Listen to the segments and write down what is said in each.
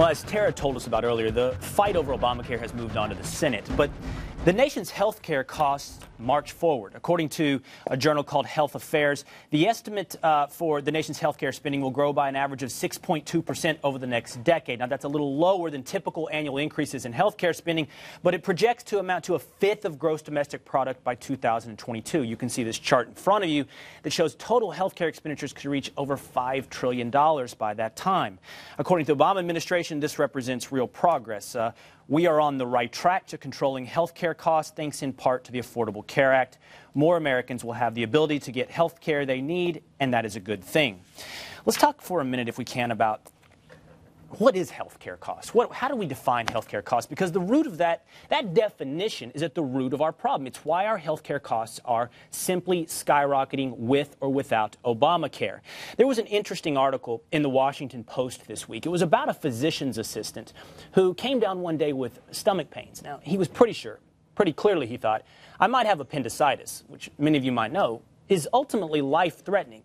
Well, as Tara told us about earlier, the fight over Obamacare has moved on to the Senate, but the nation's health care costs march forward. According to a journal called Health Affairs, the estimate for the nation's health care spending will grow by an average of 6.2% over the next decade. Now, that's a little lower than typical annual increases in health care spending, but it projects to amount to a fifth of gross domestic product by 2022. You can see this chart in front of you that shows total health care expenditures could reach over $5 trillion by that time. According to the Obama administration, this represents real progress. We are on the right track to controlling health care costs, thanks in part to the Affordable Care Act. More Americans will have the ability to get health care they need, and that is a good thing. Let's talk for a minute, if we can, about what is health care costs? How do we define health care costs? Because the root of that definition is at the root of our problem. It's why our health care costs are simply skyrocketing with or without Obamacare. There was an interesting article in the Washington Post this week. It was about a physician's assistant who came down one day with stomach pains. Now, he was pretty clearly he thought, I might have appendicitis, which many of you might know is ultimately life-threatening.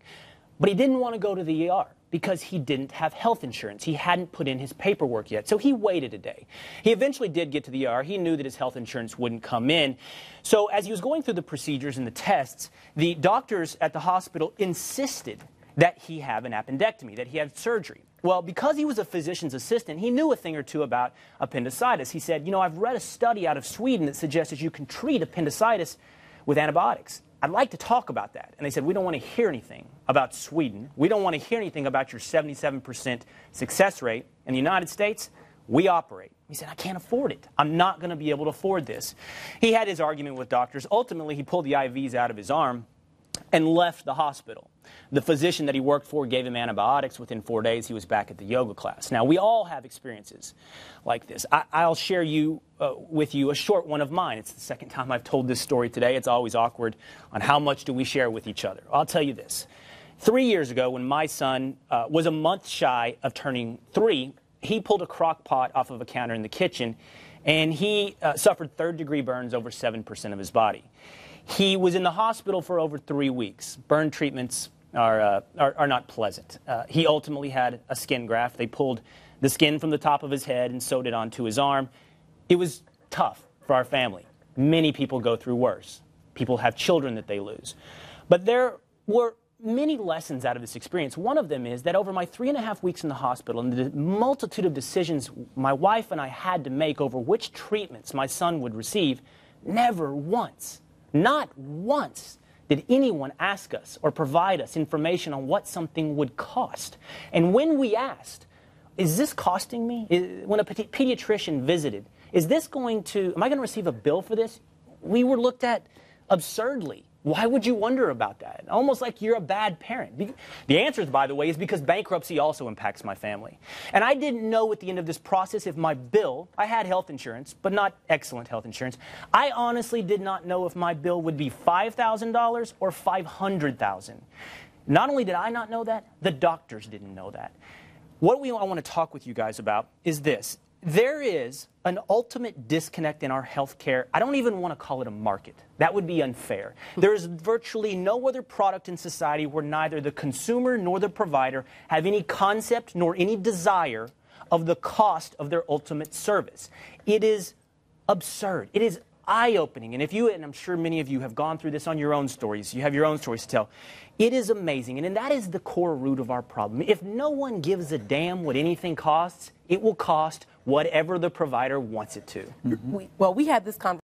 But he didn't want to go to the ER because he didn't have health insurance. He hadn't put in his paperwork yet, so he waited a day. He eventually did get to the ER. He knew that his health insurance wouldn't come in. So as he was going through the procedures and the tests, the doctors at the hospital insisted that he have an appendectomy, that he had surgery. Well, because he was a physician's assistant, he knew a thing or two about appendicitis. He said, you know, I've read a study out of Sweden that suggests that you can treat appendicitis with antibiotics. I'd like to talk about that. And they said, we don't want to hear anything about Sweden. We don't want to hear anything about your 77% success rate. In the United States, we operate. He said, I can't afford it. I'm not going to be able to afford this. He had his argument with doctors. Ultimately, he pulled the IVs out of his arm and left the hospital. The physician that he worked for gave him antibiotics. Within 4 days, he was back at the yoga class. Now, we all have experiences like this. I'll share with you a short one of mine. It's the second time I've told this story today. It's always awkward on how much do we share with each other. I'll tell you this. 3 years ago, when my son was a month shy of turning 3, he pulled a crock pot off of a counter in the kitchen, and he suffered third-degree burns over 7% of his body. He was in the hospital for over 3 weeks. Burn treatments are not pleasant. He ultimately had a skin graft. They pulled the skin from the top of his head and sewed it onto his arm. It was tough for our family. Many people go through worse. People have children that they lose. But there were many lessons out of this experience. One of them is that over my 3.5 weeks in the hospital and the multitude of decisions my wife and I had to make over which treatments my son would receive, never once, not once, did anyone ask us or provide us information on what something would cost. And when we asked, is this costing me? When a pediatrician visited, am I going to receive a bill for this? We were looked at absurdly. Why would you wonder about that? Almost like you're a bad parent. The answer, by the way, is because bankruptcy also impacts my family. And I didn't know at the end of this process if my bill, I had health insurance, but not excellent health insurance. I honestly did not know if my bill would be $5,000 or $500,000. Not only did I not know that, the doctors didn't know that. What I want to talk with you guys about is this. There is an ultimate disconnect in our health care. I don't even want to call it a market. That would be unfair. There is virtually no other product in society where neither the consumer nor the provider have any concept nor any desire of the cost of their ultimate service. It is absurd. It is eye-opening. And I'm sure many of you have gone through this on your own stories. You have your own stories to tell. It is amazing. And that is the core root of our problem. If no one gives a damn what anything costs, it will cost whatever the provider wants it to. We had this conversation.